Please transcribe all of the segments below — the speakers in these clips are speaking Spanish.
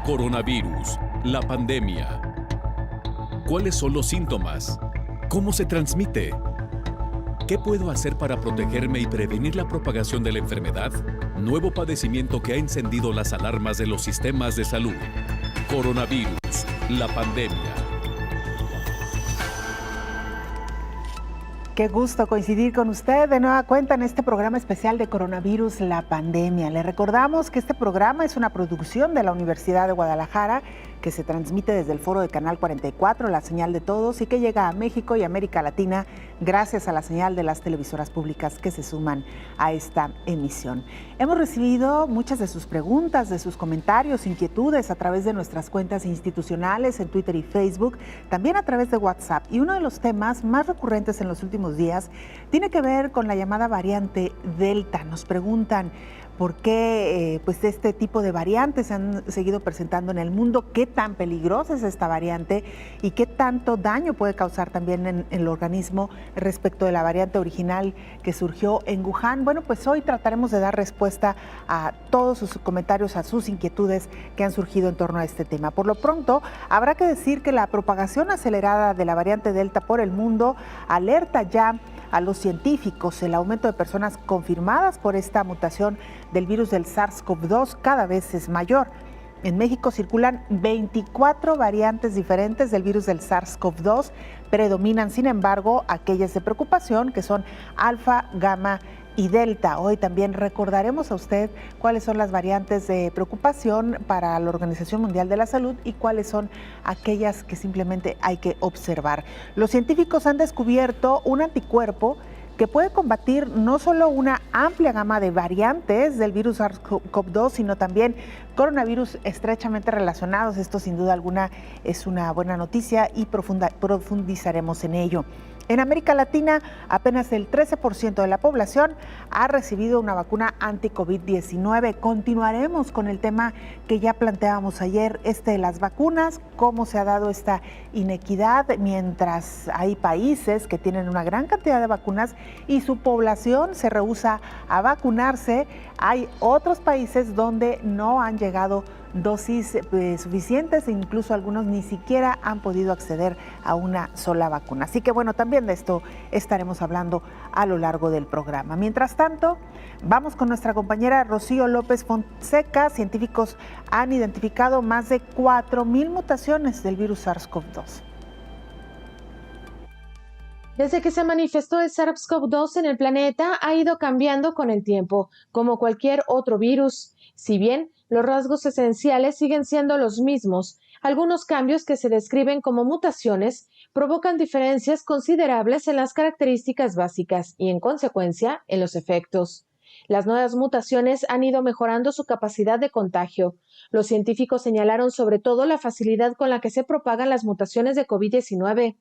Coronavirus, la pandemia. ¿Cuáles son los síntomas? ¿Cómo se transmite? ¿Qué puedo hacer para protegerme y prevenir la propagación de la enfermedad? Nuevo padecimiento que ha encendido las alarmas de los sistemas de salud. Coronavirus, la pandemia. Qué gusto coincidir con usted de nueva cuenta en este programa especial de Coronavirus, la pandemia. Le recordamos que este programa es una producción de la Universidad de Guadalajara que se transmite desde el foro de Canal 44, la señal de todos, y que llega a México y América Latina gracias a la señal de las televisoras públicas que se suman a esta emisión. Hemos recibido muchas de sus preguntas, de sus comentarios, inquietudes a través de nuestras cuentas institucionales en Twitter y Facebook, también a través de WhatsApp. Y uno de los temas más recurrentes en los últimos días tiene que ver con la llamada variante Delta. Nos preguntan por qué este tipo de variantes se han seguido presentando en el mundo, qué tan peligrosa es esta variante y qué tanto daño puede causar también en el organismo respecto de la variante original que surgió en Wuhan. Bueno, pues hoy trataremos de dar respuesta a todos sus comentarios, a sus inquietudes que han surgido en torno a este tema. Por lo pronto, habrá que decir que la propagación acelerada de la variante Delta por el mundo alerta ya a los científicos. El aumento de personas confirmadas por esta mutación del virus del SARS-CoV-2 cada vez es mayor. En México circulan 24 variantes diferentes del virus del SARS-CoV-2. Predominan, sin embargo, aquellas de preocupación, que son alfa, gamma y delta. Hoy también recordaremos a usted cuáles son las variantes de preocupación para la Organización Mundial de la Salud y cuáles son aquellas que simplemente hay que observar. Los científicos han descubierto un anticuerpo que puede combatir no solo una amplia gama de variantes del virus SARS-CoV-2, sino también coronavirus estrechamente relacionados. Esto sin duda alguna es una buena noticia y profundizaremos en ello. En América Latina, apenas el 13% de la población ha recibido una vacuna anti-COVID-19. Continuaremos con el tema que ya planteábamos ayer, de las vacunas, cómo se ha dado esta inequidad mientras hay países que tienen una gran cantidad de vacunas y su población se rehúsa a vacunarse. Hay otros países donde no han llegado dosis suficientes e incluso algunos ni siquiera han podido acceder a una sola vacuna. Así que bueno, también de esto estaremos hablando a lo largo del programa. Mientras tanto, vamos con nuestra compañera Rocío López Fonseca. Científicos han identificado más de 4,000 mutaciones del virus SARS-CoV-2. Desde que se manifestó el SARS-CoV-2 en el planeta, ha ido cambiando con el tiempo, como cualquier otro virus. Si bien los rasgos esenciales siguen siendo los mismos, algunos cambios que se describen como mutaciones provocan diferencias considerables en las características básicas y, en consecuencia, en los efectos. Las nuevas mutaciones han ido mejorando su capacidad de contagio. Los científicos señalaron sobre todo la facilidad con la que se propagan las mutaciones de COVID-19.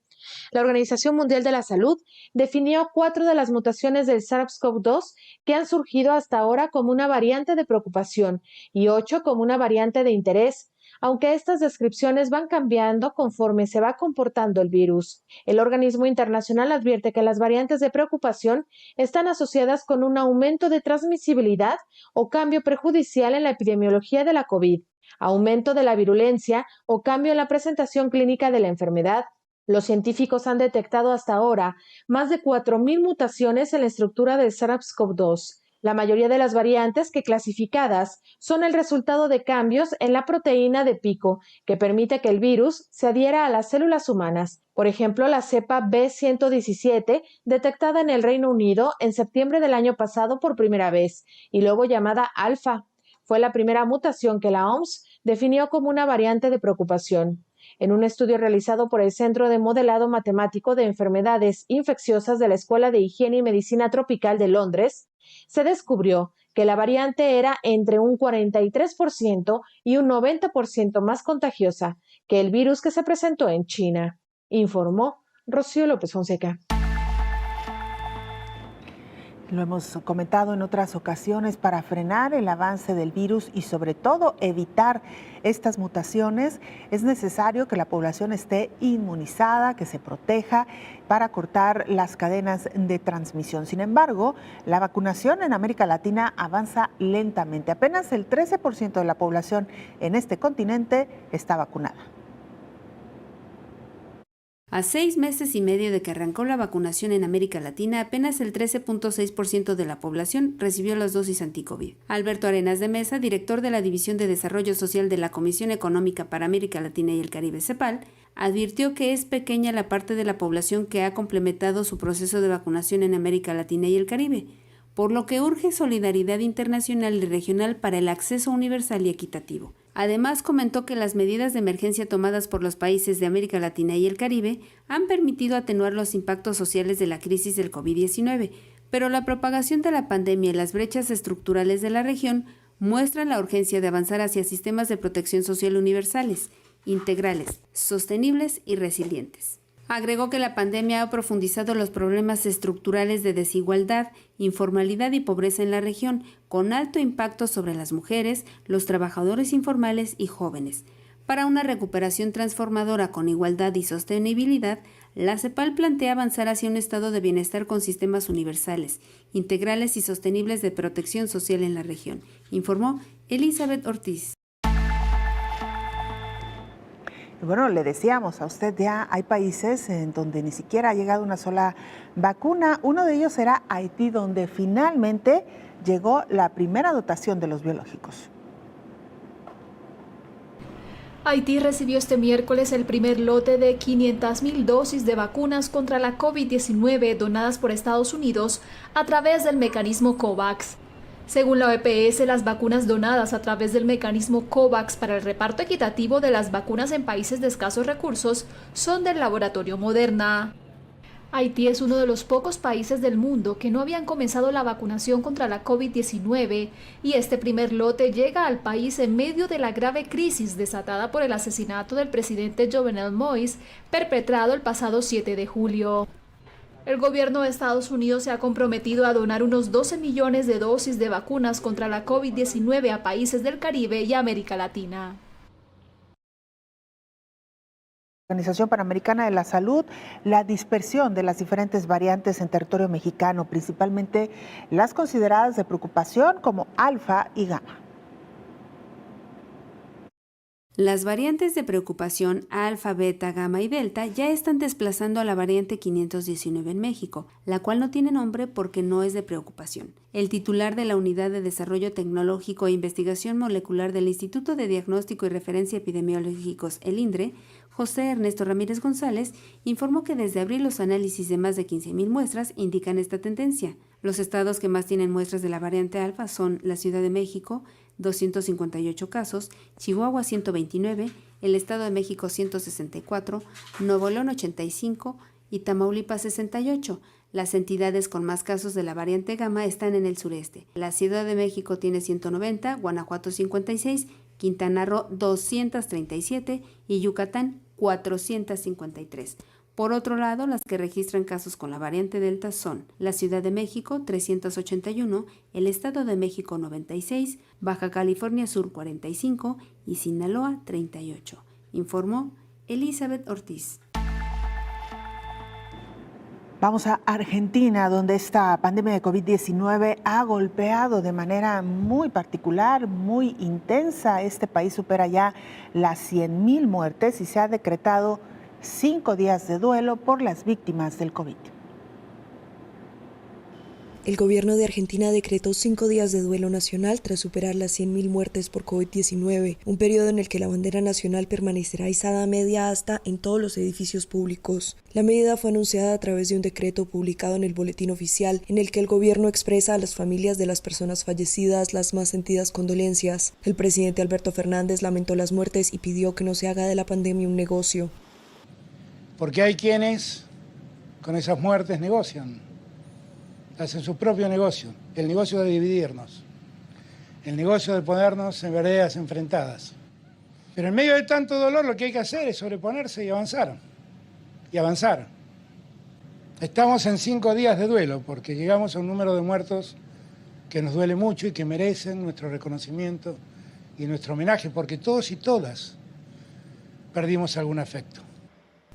La Organización Mundial de la Salud definió 4 de las mutaciones del SARS-CoV-2 que han surgido hasta ahora como una variante de preocupación y 8 como una variante de interés, aunque estas descripciones van cambiando conforme se va comportando el virus. El organismo internacional advierte que las variantes de preocupación están asociadas con un aumento de transmisibilidad o cambio perjudicial en la epidemiología de la COVID, aumento de la virulencia o cambio en la presentación clínica de la enfermedad. Los científicos han detectado hasta ahora más de 4,000 mutaciones en la estructura del SARS-CoV-2. La mayoría de las variantes que clasificadas son el resultado de cambios en la proteína de pico que permite que el virus se adhiera a las células humanas. Por ejemplo, la cepa B117, detectada en el Reino Unido en septiembre del año pasado por primera vez y luego llamada alfa, fue la primera mutación que la OMS definió como una variante de preocupación. En un estudio realizado por el Centro de Modelado Matemático de Enfermedades Infecciosas de la Escuela de Higiene y Medicina Tropical de Londres, se descubrió que la variante era entre un 43% y un 90% más contagiosa que el virus que se presentó en China, informó Rocío López Fonseca. Lo hemos comentado en otras ocasiones, para frenar el avance del virus y sobre todo evitar estas mutaciones, es necesario que la población esté inmunizada, que se proteja para cortar las cadenas de transmisión. Sin embargo, la vacunación en América Latina avanza lentamente. Apenas el 13% de la población en este continente está vacunada. A 6 meses y medio de que arrancó la vacunación en América Latina, apenas el 13.6% de la población recibió las dosis anti-COVID. Alberto Arenas de Mesa, director de la División de Desarrollo Social de la Comisión Económica para América Latina y el Caribe, CEPAL, advirtió que es pequeña la parte de la población que ha complementado su proceso de vacunación en América Latina y el Caribe, por lo que urge solidaridad internacional y regional para el acceso universal y equitativo. Además, comentó que las medidas de emergencia tomadas por los países de América Latina y el Caribe han permitido atenuar los impactos sociales de la crisis del COVID-19, pero la propagación de la pandemia y las brechas estructurales de la región muestran la urgencia de avanzar hacia sistemas de protección social universales, integrales, sostenibles y resilientes. Agregó que la pandemia ha profundizado los problemas estructurales de desigualdad, informalidad y pobreza en la región, con alto impacto sobre las mujeres, los trabajadores informales y jóvenes. Para una recuperación transformadora con igualdad y sostenibilidad, la CEPAL plantea avanzar hacia un estado de bienestar con sistemas universales, integrales y sostenibles de protección social en la región, informó Elizabeth Ortiz. Bueno, le decíamos a usted, ya hay países en donde ni siquiera ha llegado una sola vacuna. Uno de ellos era Haití, donde finalmente llegó la primera dotación de los biológicos. Haití recibió este miércoles el primer lote de 500,000 dosis de vacunas contra la COVID-19 donadas por Estados Unidos a través del mecanismo COVAX. Según la OPS, las vacunas donadas a través del mecanismo COVAX para el reparto equitativo de las vacunas en países de escasos recursos son del laboratorio Moderna. Haití es uno de los pocos países del mundo que no habían comenzado la vacunación contra la COVID-19 y este primer lote llega al país en medio de la grave crisis desatada por el asesinato del presidente Jovenel Moïse, perpetrado el pasado 7 de julio. El gobierno de Estados Unidos se ha comprometido a donar unos 12 millones de dosis de vacunas contra la COVID-19 a países del Caribe y América Latina. Organización Panamericana de la Salud, la dispersión de las diferentes variantes en territorio mexicano, principalmente las consideradas de preocupación como alfa y gamma. Las variantes de preocupación alfa, beta, gamma y delta ya están desplazando a la variante 519 en México, la cual no tiene nombre porque no es de preocupación. El titular de la Unidad de Desarrollo Tecnológico e Investigación Molecular del Instituto de Diagnóstico y Referencia Epidemiológicos, el INDRE, José Ernesto Ramírez González, informó que desde abril los análisis de más de 15,000 muestras indican esta tendencia. Los estados que más tienen muestras de la variante alfa son la Ciudad de México, 258 casos, Chihuahua 129, el Estado de México 164, Nuevo León 85 y Tamaulipas 68. Las entidades con más casos de la variante gamma están en el sureste. La Ciudad de México tiene 190, Guanajuato 56, Quintana Roo 237 y Yucatán 453. Por otro lado, las que registran casos con la variante Delta son la Ciudad de México 381, el Estado de México 96, Baja California Sur 45 y Sinaloa 38, informó Elizabeth Ortiz. Vamos a Argentina, donde esta pandemia de COVID-19 ha golpeado de manera muy particular, muy intensa. Este país supera ya las 100,000 muertes y se ha decretado 5 días de duelo por las víctimas del COVID. El gobierno de Argentina decretó 5 días de duelo nacional tras superar las 100,000 muertes por COVID-19, un periodo en el que la bandera nacional permanecerá izada a media asta en todos los edificios públicos. La medida fue anunciada a través de un decreto publicado en el Boletín Oficial, en el que el gobierno expresa a las familias de las personas fallecidas las más sentidas condolencias. El presidente Alberto Fernández lamentó las muertes y pidió que no se haga de la pandemia un negocio. Porque hay quienes con esas muertes negocian. Hacen su propio negocio, el negocio de dividirnos, el negocio de ponernos en veredas enfrentadas. Pero en medio de tanto dolor lo que hay que hacer es sobreponerse y avanzar, y avanzar. Estamos en 5 días de duelo porque llegamos a un número de muertos que nos duele mucho y que merecen nuestro reconocimiento y nuestro homenaje, porque todos y todas perdimos algún afecto.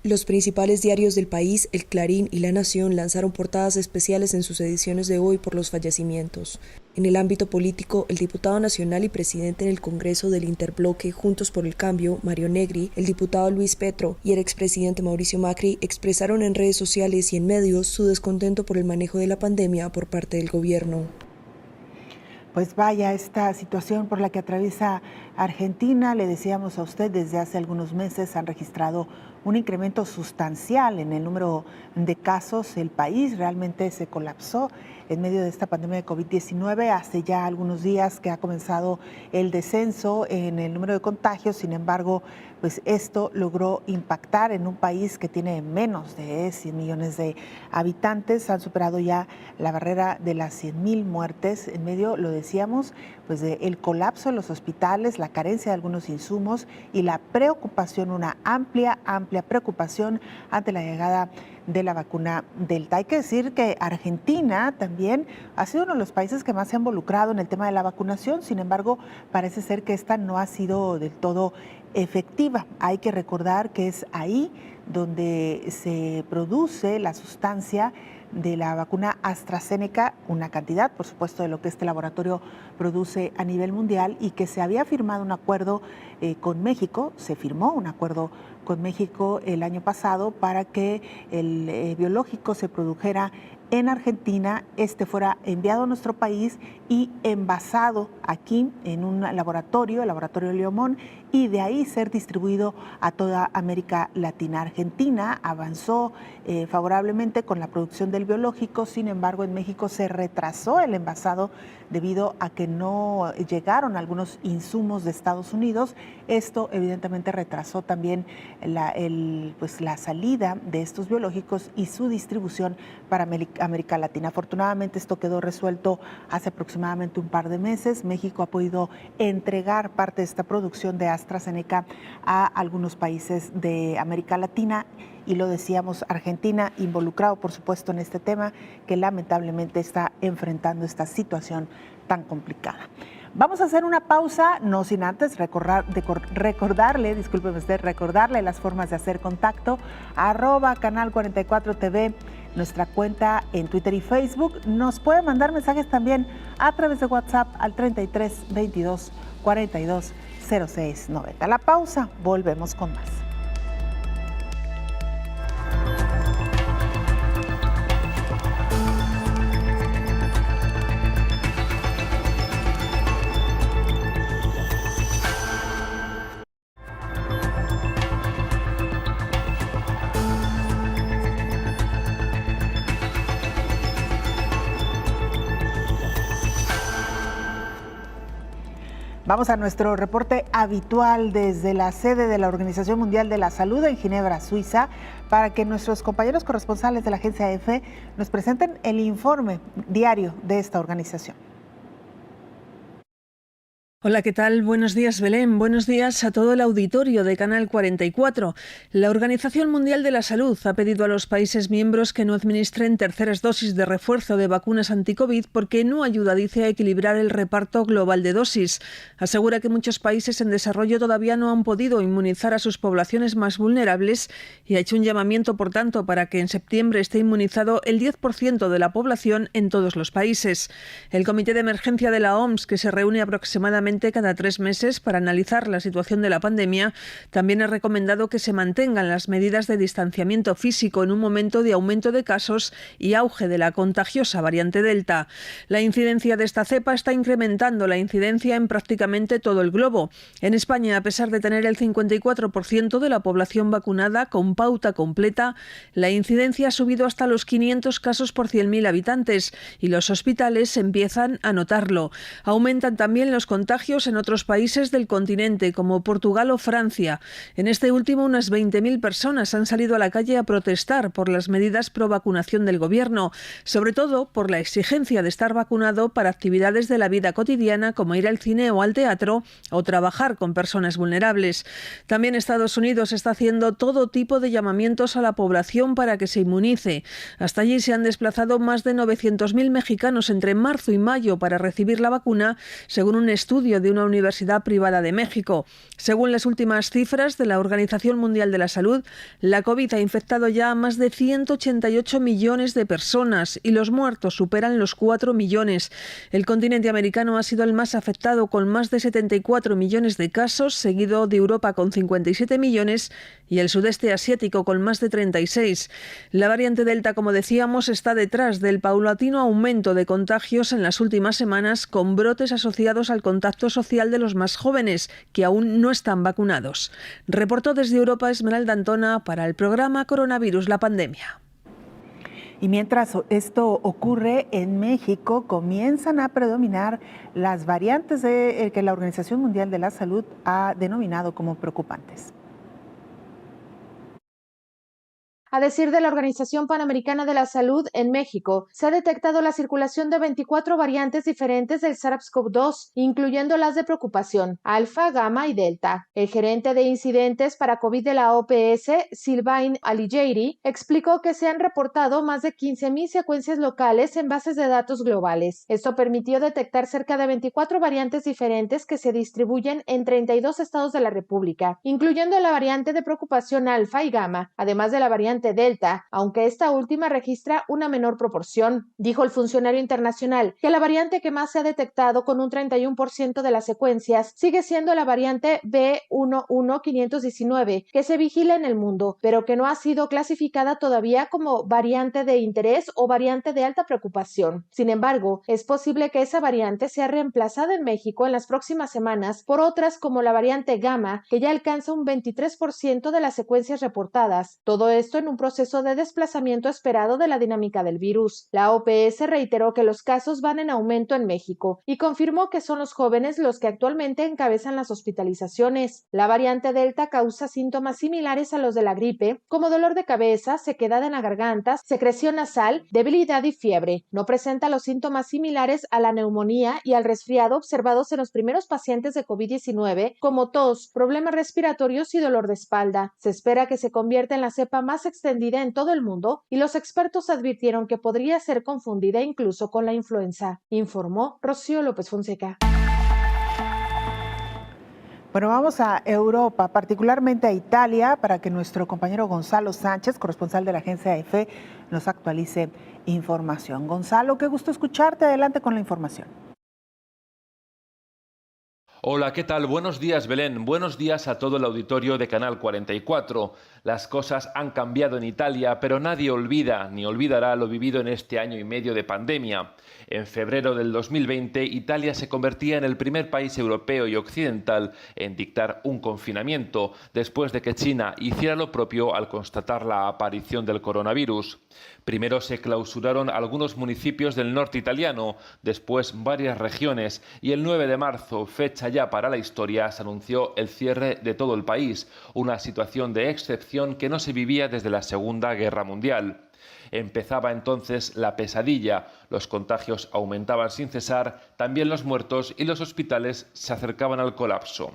Los principales diarios del país, El Clarín y La Nación, lanzaron portadas especiales en sus ediciones de hoy por los fallecimientos. En el ámbito político, el diputado nacional y presidente en el Congreso del Interbloque Juntos por el Cambio, Mario Negri, el diputado Luis Petro y el expresidente Mauricio Macri expresaron en redes sociales y en medios su descontento por el manejo de la pandemia por parte del gobierno. Pues vaya esta situación por la que atraviesa Argentina. Le decíamos a usted, desde hace algunos meses han registrado un incremento sustancial en el número de casos. El país realmente se colapsó en medio de esta pandemia de COVID-19. Hace ya algunos días que ha comenzado el descenso en el número de contagios. Sin embargo, pues esto logró impactar en un país que tiene menos de 100 millones de habitantes. Han superado ya la barrera de las 100,000 muertes en medio, lo decíamos, pues del colapso en los hospitales, la carencia de algunos insumos y la preocupación, una amplia preocupación ante la llegada de la vacuna Delta. Hay que decir que Argentina también ha sido uno de los países que más se ha involucrado en el tema de la vacunación. Sin embargo, parece ser que esta no ha sido del todo efectiva. Hay que recordar que es ahí donde se produce la sustancia de la vacuna AstraZeneca, una cantidad, por supuesto, de lo que este laboratorio produce a nivel mundial, y que se había firmado un acuerdo con México, se firmó un acuerdo con México el año pasado para que el biológico se produjera en Argentina, fuera enviado a nuestro país y envasado aquí en un laboratorio, el laboratorio Leomón, y de ahí ser distribuido a toda América Latina. Argentina avanzó favorablemente con la producción del biológico. Sin embargo, en México se retrasó el envasado debido a que no llegaron algunos insumos de Estados Unidos. Esto evidentemente retrasó también la salida de estos biológicos y su distribución para América Latina. Afortunadamente esto quedó resuelto hace aproximadamente un par de meses. México ha podido entregar parte de esta producción de AstraZeneca a algunos países de América Latina, y lo decíamos, Argentina involucrado por supuesto en este tema, que lamentablemente está enfrentando esta situación tan complicada. Vamos a hacer una pausa, no sin antes recordarle las formas de hacer contacto, @Canal 44 TV, nuestra cuenta en Twitter y Facebook. Nos puede mandar mensajes también a través de WhatsApp al 33 22 42 06 90. La pausa, volvemos con más. Vamos a nuestro reporte habitual desde la sede de la Organización Mundial de la Salud en Ginebra, Suiza, para que nuestros compañeros corresponsales de la agencia EFE nos presenten el informe diario de esta organización. Hola, ¿qué tal? Buenos días, Belén. Buenos días a todo el auditorio de Canal 44. La Organización Mundial de la Salud ha pedido a los países miembros que no administren terceras dosis de refuerzo de vacunas anti-COVID porque no ayuda, dice, a equilibrar el reparto global de dosis. Asegura que muchos países en desarrollo todavía no han podido inmunizar a sus poblaciones más vulnerables y ha hecho un llamamiento, por tanto, para que en septiembre esté inmunizado el 10% de la población en todos los países. El Comité de Emergencia de la OMS, que se reúne aproximadamente cada 3 meses para analizar la situación de la pandemia, también ha recomendado que se mantengan las medidas de distanciamiento físico en un momento de aumento de casos y auge de la contagiosa variante Delta. La incidencia de esta cepa está incrementando la incidencia en prácticamente todo el globo. En España, a pesar de tener el 54% de la población vacunada con pauta completa, la incidencia ha subido hasta los 500 casos por 100.000 habitantes y los hospitales empiezan a notarlo. Aumentan también los contagios contagios en otros países del continente, como Portugal o Francia. En este último, unas 20.000 personas han salido a la calle a protestar por las medidas pro vacunación del gobierno, sobre todo por la exigencia de estar vacunado para actividades de la vida cotidiana como ir al cine o al teatro o trabajar con personas vulnerables. También Estados Unidos está haciendo todo tipo de llamamientos a la población para que se inmunice. Hasta allí se han desplazado más de 900.000 mexicanos entre marzo y mayo para recibir la vacuna, según un estudio de una universidad privada de México. Según las últimas cifras de la Organización Mundial de la Salud, la COVID ha infectado ya a más de 188 millones de personas y los muertos superan los 4 millones. El continente americano ha sido el más afectado, con más de 74 millones de casos, seguido de Europa con 57 millones y el sudeste asiático con más de 36. La variante Delta, como decíamos, está detrás del paulatino aumento de contagios en las últimas semanas, con brotes asociados al contacto social de los más jóvenes, que aún no están vacunados. Reportó desde Europa Esmeralda Antona para el programa Coronavirus, la pandemia. Y mientras esto ocurre, en México comienzan a predominar las variantes que la Organización Mundial de la Salud ha denominado como preocupantes. A decir de la Organización Panamericana de la Salud, en México se ha detectado la circulación de 24 variantes diferentes del SARS-CoV-2, incluyendo las de preocupación, alfa, gamma y delta. El gerente de incidentes para COVID de la OPS, Sylvain Alighieri, explicó que se han reportado más de 15.000 secuencias locales en bases de datos globales. Esto permitió detectar cerca de 24 variantes diferentes que se distribuyen en 32 estados de la República, incluyendo la variante de preocupación alfa y gamma, además de la variante Delta, aunque esta última registra una menor proporción. Dijo el funcionario internacional que la variante que más se ha detectado, con un 31% de las secuencias, sigue siendo la variante B11519, que se vigila en el mundo, pero que no ha sido clasificada todavía como variante de interés o variante de alta preocupación. Sin embargo, es posible que esa variante sea reemplazada en México en las próximas semanas por otras como la variante Gamma, que ya alcanza un 23% de las secuencias reportadas. Todo esto en un proceso de desplazamiento esperado de la dinámica del virus. La OPS reiteró que los casos van en aumento en México y confirmó que son los jóvenes los que actualmente encabezan las hospitalizaciones. La variante Delta causa síntomas similares a los de la gripe, como dolor de cabeza, sequedad en la garganta, secreción nasal, debilidad y fiebre. No presenta los síntomas similares a la neumonía y al resfriado observados en los primeros pacientes de COVID-19, como tos, problemas respiratorios y dolor de espalda. Se espera que se convierta en la cepa más extendida en todo el mundo y los expertos advirtieron que podría ser confundida incluso con la influenza, informó Rocío López Fonseca. Bueno, vamos a Europa, particularmente a Italia, para que nuestro compañero Gonzalo Sánchez, corresponsal de la agencia EFE, nos actualice información. Gonzalo, qué gusto escucharte. Adelante con la información. Hola, ¿qué tal? Buenos días, Belén. Buenos días a todo el auditorio de Canal 44. Las cosas han cambiado en Italia, pero nadie olvida ni olvidará lo vivido en este año y medio de pandemia. En febrero del 2020, Italia se convertía en el primer país europeo y occidental en dictar un confinamiento, después de que China hiciera lo propio al constatar la aparición del coronavirus. Primero se clausuraron algunos municipios del norte italiano, después varias regiones, y el 9 de marzo, fecha ya para la historia, se anunció el cierre de todo el país, una situación de excepción que no se vivía desde la Segunda Guerra Mundial. Empezaba entonces la pesadilla, los contagios aumentaban sin cesar, también los muertos, y los hospitales se acercaban al colapso.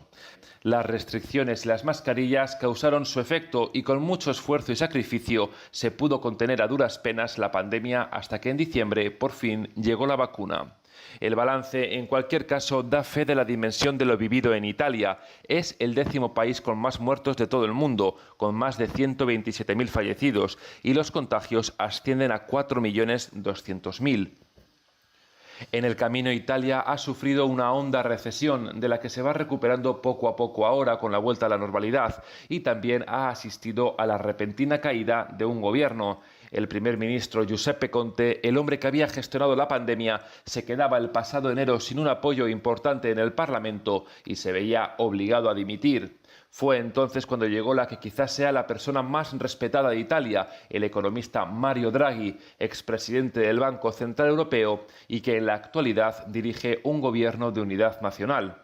Las restricciones y las mascarillas causaron su efecto y con mucho esfuerzo y sacrificio se pudo contener a duras penas la pandemia hasta que en diciembre por fin llegó la vacuna. El balance, en cualquier caso, da fe de la dimensión de lo vivido en Italia. Es el 10º país con más muertos de todo el mundo, con más de 127.000 fallecidos, y los contagios ascienden a 4.200.000. En el camino, Italia ha sufrido una honda recesión de la que se va recuperando poco a poco ahora con la vuelta a la normalidad, y también ha asistido a la repentina caída de un gobierno. El primer ministro Giuseppe Conte, el hombre que había gestionado la pandemia, se quedaba el pasado enero sin un apoyo importante en el Parlamento y se veía obligado a dimitir. Fue entonces cuando llegó la que quizás sea la persona más respetada de Italia, el economista Mario Draghi, expresidente del Banco Central Europeo y que en la actualidad dirige un gobierno de unidad nacional.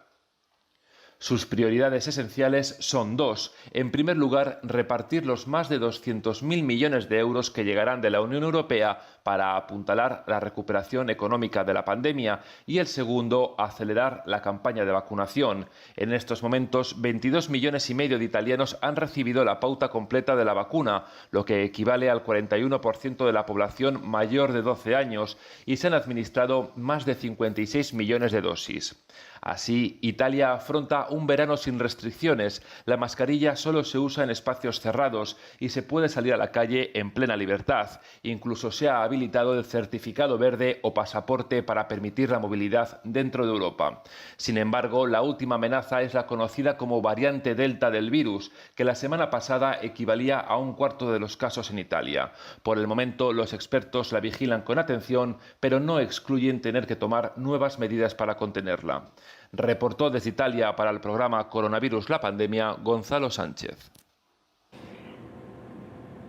Sus prioridades esenciales son dos. En primer lugar, repartir los más de 200.000 millones de euros que llegarán de la Unión Europea para apuntalar la recuperación económica de la pandemia, y el segundo, acelerar la campaña de vacunación. En estos momentos, 22,5 millones de italianos han recibido la pauta completa de la vacuna, lo que equivale al 41% de la población mayor de 12 años, y se han administrado más de 56 millones de dosis. Así, Italia afronta un verano sin restricciones. La mascarilla solo se usa en espacios cerrados y se puede salir a la calle en plena libertad. Incluso se ha habilitado el certificado verde o pasaporte para permitir la movilidad dentro de Europa. Sin embargo, la última amenaza es la conocida como variante Delta del virus, que la semana pasada equivalía a 1/4 de los casos en Italia. Por el momento, los expertos la vigilan con atención, pero no excluyen tener que tomar nuevas medidas para contenerla. Reportó desde Italia para el programa Coronavirus la Pandemia Gonzalo Sánchez.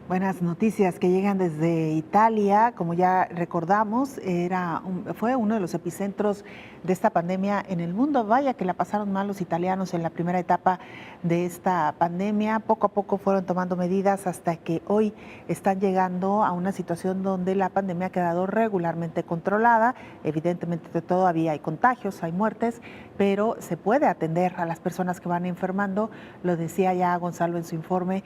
Buenas noticias que llegan desde Italia. Como ya recordamos, fue uno de los epicentros de esta pandemia en el mundo. Vaya que la pasaron mal los italianos en la primera etapa de esta pandemia. Poco a poco fueron tomando medidas hasta que hoy están llegando a una situación donde la pandemia ha quedado regularmente controlada. Evidentemente todavía hay contagios, hay muertes, pero se puede atender a las personas que van enfermando. Lo decía ya Gonzalo en su informe.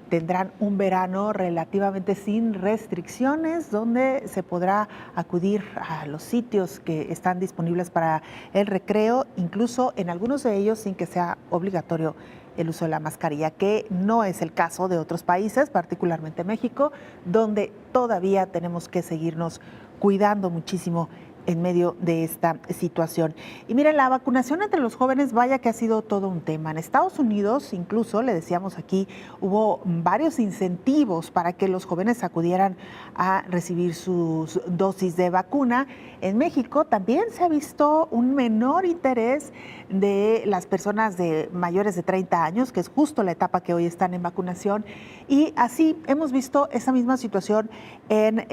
Tendrán un verano relativamente sin restricciones, donde se podrá acudir a los sitios que están disponibles para el recreo, incluso en algunos de ellos sin que sea obligatorio el uso de la mascarilla, que no es el caso de otros países, particularmente México, donde todavía tenemos que seguirnos cuidando muchísimo en medio de esta situación. Y miren, la vacunación entre los jóvenes, vaya que ha sido todo un tema. En Estados Unidos, incluso, le decíamos aquí, hubo varios incentivos para que los jóvenes acudieran a recibir sus dosis de vacuna. En México también se ha visto un menor interés de las personas de mayores de 30 años, que es justo la etapa que hoy están en vacunación. Y así hemos visto esa misma situación en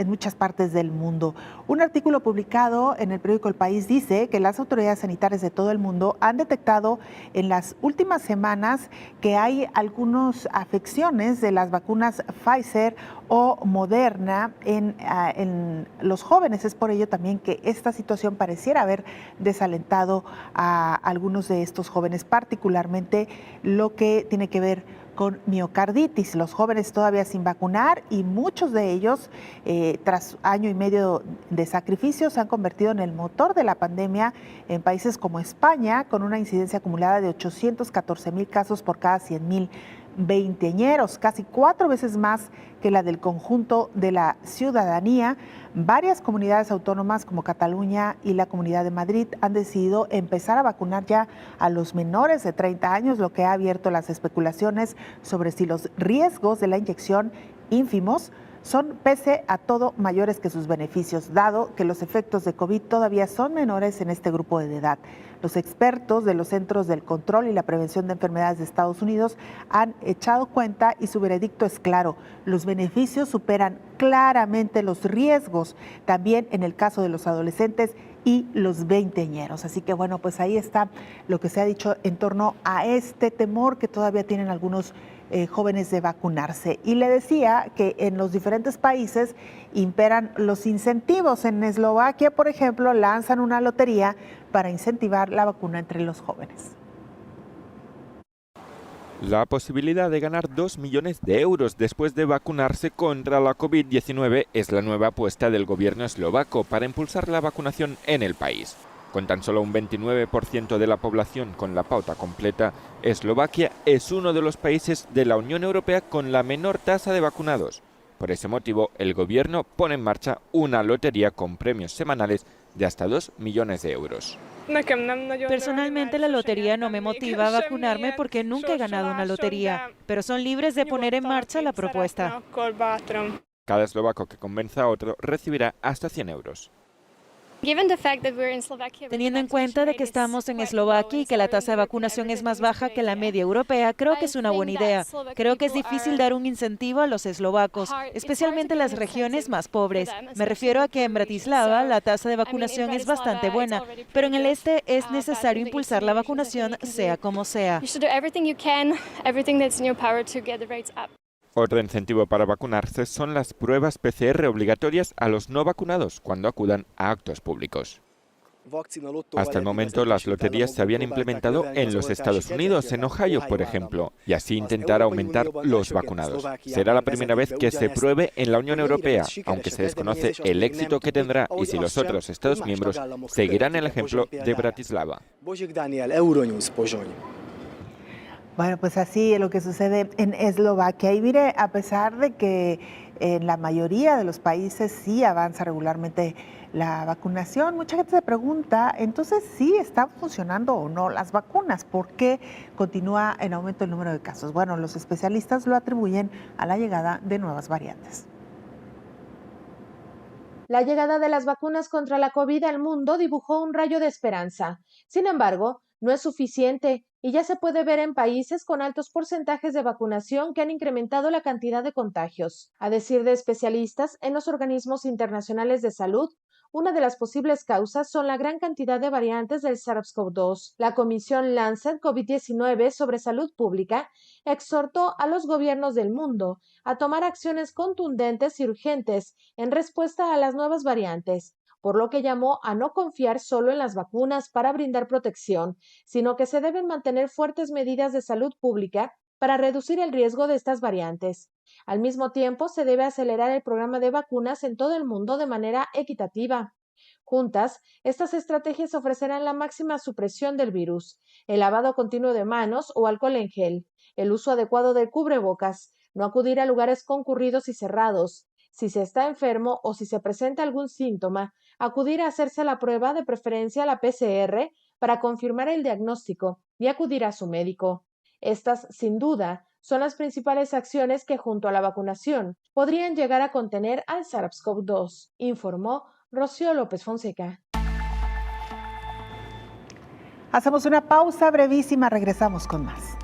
muchas partes del mundo. Un artículo publicado en el periódico El País dice que las autoridades sanitarias de todo el mundo han detectado en las últimas semanas que hay algunas afecciones de las vacunas Pfizer o Moderna en los jóvenes. Es por ello también que esta situación pareciera haber desalentado a algunos de estos jóvenes, particularmente lo que tiene que ver con miocarditis. Los jóvenes todavía sin vacunar, y muchos de ellos, tras año y medio de sacrificio, se han convertido en el motor de la pandemia en países como España, con una incidencia acumulada de 814,000 casos por cada 100,000 veinteañeros, casi 4 veces más que la del conjunto de la ciudadanía. Varias comunidades autónomas como Cataluña y la Comunidad de Madrid han decidido empezar a vacunar ya a los menores de 30 años, lo que ha abierto las especulaciones sobre si los riesgos de la inyección, ínfimos, son pese a todo mayores que sus beneficios, dado que los efectos de COVID todavía son menores en este grupo de edad. Los expertos de los Centros del Control y la Prevención de Enfermedades de Estados Unidos han echado cuenta y su veredicto es claro: los beneficios superan claramente los riesgos, también en el caso de los adolescentes y los veinteañeros. Así que bueno, pues ahí está lo que se ha dicho en torno a este temor que todavía tienen algunos jóvenes de vacunarse. Y le decía que en los diferentes países imperan los incentivos. En Eslovaquia, por ejemplo, lanzan una lotería para incentivar la vacuna entre los jóvenes. La posibilidad de ganar 2 millones de euros después de vacunarse contra la COVID-19 es la nueva apuesta del gobierno eslovaco para impulsar la vacunación en el país. Con tan solo un 29% de la población con la pauta completa, Eslovaquia es uno de los países de la Unión Europea con la menor tasa de vacunados. Por ese motivo, el gobierno pone en marcha una lotería con premios semanales de hasta 2 millones de euros. Personalmente, la lotería no me motiva a vacunarme porque nunca he ganado una lotería, pero son libres de poner en marcha la propuesta. Cada eslovaco que convenza a otro recibirá hasta 100 euros. Teniendo en cuenta de que estamos en Eslovaquia y que la tasa de vacunación es más baja que la media europea, creo que es una buena idea. Creo que es difícil dar un incentivo a los eslovacos, especialmente en las regiones más pobres. Me refiero a que en Bratislava la tasa de vacunación es bastante buena, pero en el este es necesario impulsar la vacunación sea como sea. Otro incentivo para vacunarse son las pruebas PCR obligatorias a los no vacunados cuando acudan a actos públicos. Hasta el momento las loterías se habían implementado en los Estados Unidos, en Ohio, por ejemplo, y así intentar aumentar los vacunados. Será la primera vez que se pruebe en la Unión Europea, aunque se desconoce el éxito que tendrá y si los otros Estados miembros seguirán el ejemplo de Bratislava. Bueno, pues así es lo que sucede en Eslovaquia. Y mire, a pesar de que en la mayoría de los países sí avanza regularmente la vacunación, mucha gente se pregunta, entonces, ¿sí están funcionando o no las vacunas? ¿Por qué continúa en aumento el número de casos? Bueno, los especialistas lo atribuyen a la llegada de nuevas variantes. La llegada de las vacunas contra la COVID al mundo dibujó un rayo de esperanza. Sin embargo, no es suficiente y ya se puede ver en países con altos porcentajes de vacunación que han incrementado la cantidad de contagios. A decir de especialistas en los organismos internacionales de salud, una de las posibles causas son la gran cantidad de variantes del SARS-CoV-2. La Comisión Lancet COVID-19 sobre Salud Pública exhortó a los gobiernos del mundo a tomar acciones contundentes y urgentes en respuesta a las nuevas variantes, por lo que llamó a no confiar solo en las vacunas para brindar protección, sino que se deben mantener fuertes medidas de salud pública para reducir el riesgo de estas variantes. Al mismo tiempo, se debe acelerar el programa de vacunas en todo el mundo de manera equitativa. Juntas, estas estrategias ofrecerán la máxima supresión del virus, el lavado continuo de manos o alcohol en gel, el uso adecuado del cubrebocas, no acudir a lugares concurridos y cerrados. Si se está enfermo o si se presenta algún síntoma, acudir a hacerse la prueba, de preferencia la PCR, para confirmar el diagnóstico y acudir a su médico. Estas, sin duda, son las principales acciones que, junto a la vacunación, podrían llegar a contener al SARS-CoV-2, informó Rocío López Fonseca. Hacemos una pausa brevísima, regresamos con más.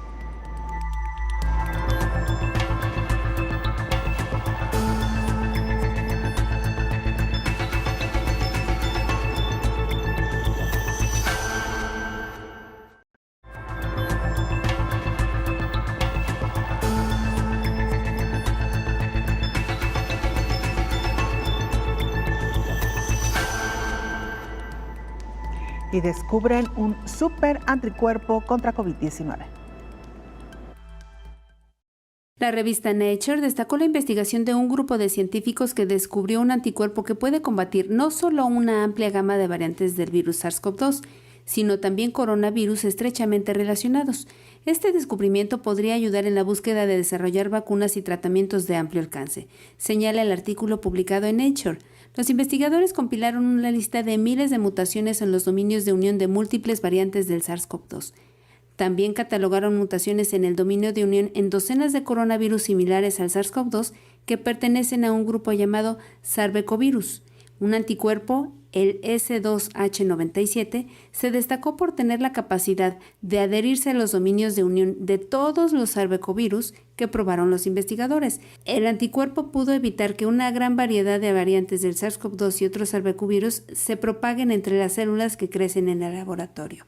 Y descubren un super anticuerpo contra COVID-19. La revista Nature destacó la investigación de un grupo de científicos que descubrió un anticuerpo que puede combatir no solo una amplia gama de variantes del virus SARS-CoV-2, sino también coronavirus estrechamente relacionados. Este descubrimiento podría ayudar en la búsqueda de desarrollar vacunas y tratamientos de amplio alcance, señala el artículo publicado en Nature. Los investigadores compilaron una lista de miles de mutaciones en los dominios de unión de múltiples variantes del SARS-CoV-2. También catalogaron mutaciones en el dominio de unión en docenas de coronavirus similares al SARS-CoV-2 que pertenecen a un grupo llamado Sarbecovirus. Un anticuerpo, el S2H97, se destacó por tener la capacidad de adherirse a los dominios de unión de todos los sarbecovirus que probaron los investigadores. El anticuerpo pudo evitar que una gran variedad de variantes del SARS-CoV-2 y otros sarbecovirus se propaguen entre las células que crecen en el laboratorio.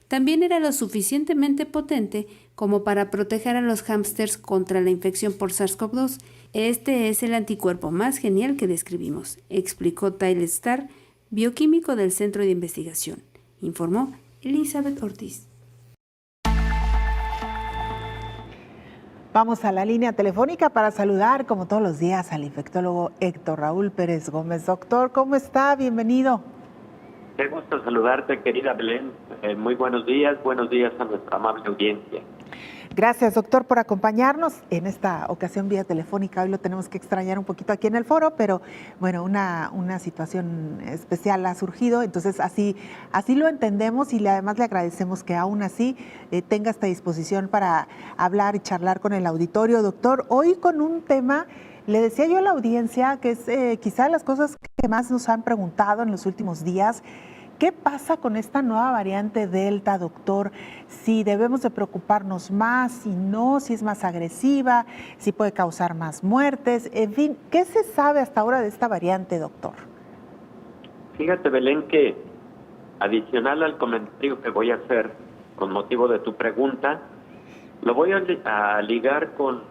También era lo suficientemente potente como para proteger a los hámsters contra la infección por SARS-CoV-2. Este es el anticuerpo más genial que describimos, explicó Tyler Starr, bioquímico del Centro de Investigación, informó Elizabeth Ortiz. Vamos a la línea telefónica para saludar, como todos los días, al infectólogo Héctor Raúl Pérez Gómez. Doctor, ¿cómo está? Bienvenido. Qué gusto saludarte, querida Belén. Muy buenos días a nuestra amable audiencia. Gracias, doctor, por acompañarnos en esta ocasión vía telefónica. Hoy lo tenemos que extrañar un poquito aquí en el foro, pero bueno, una situación especial ha surgido, entonces así lo entendemos y además le agradecemos que aún así tenga esta disposición para hablar y charlar con el auditorio. Doctor, hoy con un tema, le decía yo a la audiencia, que es quizá las cosas que más nos han preguntado en los últimos días. ¿Qué pasa con esta nueva variante Delta, doctor? Si debemos de preocuparnos más, si no, si es más agresiva, si puede causar más muertes, en fin, ¿qué se sabe hasta ahora de esta variante, doctor? Fíjate, Belén, que adicional al comentario que voy a hacer con motivo de tu pregunta, lo voy a ligar con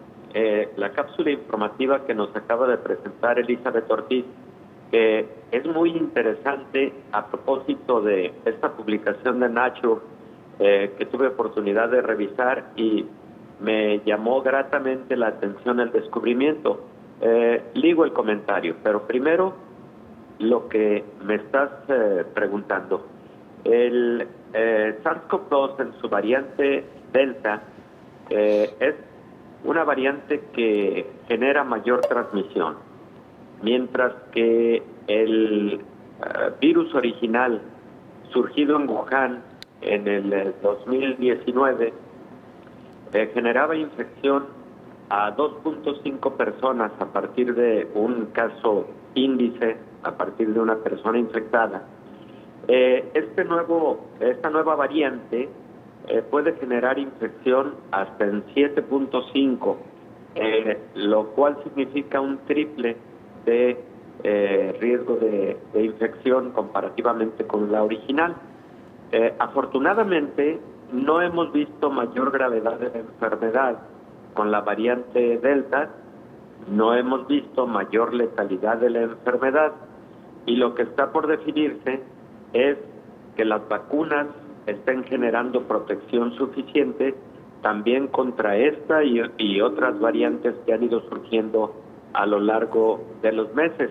la cápsula informativa que nos acaba de presentar Elizabeth Ortiz, que es muy interesante a propósito de esta publicación de Nature que tuve oportunidad de revisar y me llamó gratamente la atención el descubrimiento. Ligo el comentario, pero primero lo que me estás preguntando. El SARS-CoV-2 en su variante Delta es una variante que genera mayor transmisión. Mientras que el virus original surgido en Wuhan en el 2019 generaba infección a 2.5 personas a partir de un caso índice, a partir de una persona infectada. Esta nueva variante puede generar infección hasta en 7.5, lo cual significa un triple de riesgo de infección comparativamente con la original. Afortunadamente, no hemos visto mayor gravedad de la enfermedad con la variante Delta, no hemos visto mayor letalidad de la enfermedad, y lo que está por definirse es que las vacunas estén generando protección suficiente también contra esta y otras variantes que han ido surgiendo a lo largo de los meses.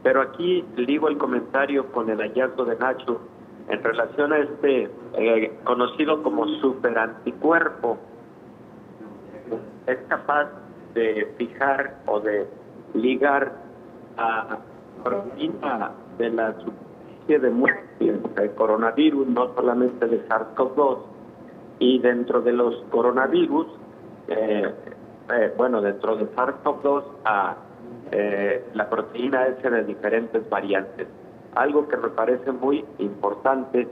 Pero aquí ligo el comentario con el hallazgo de Nacho en relación a este conocido como superanticuerpo. Es capaz de fijar o de ligar a proteína de la superficie de muerte del coronavirus, no solamente de SARS-CoV-2, y dentro de los coronavirus, dentro de SARS-CoV-2 a la proteína S de diferentes variantes. Algo que me parece muy importante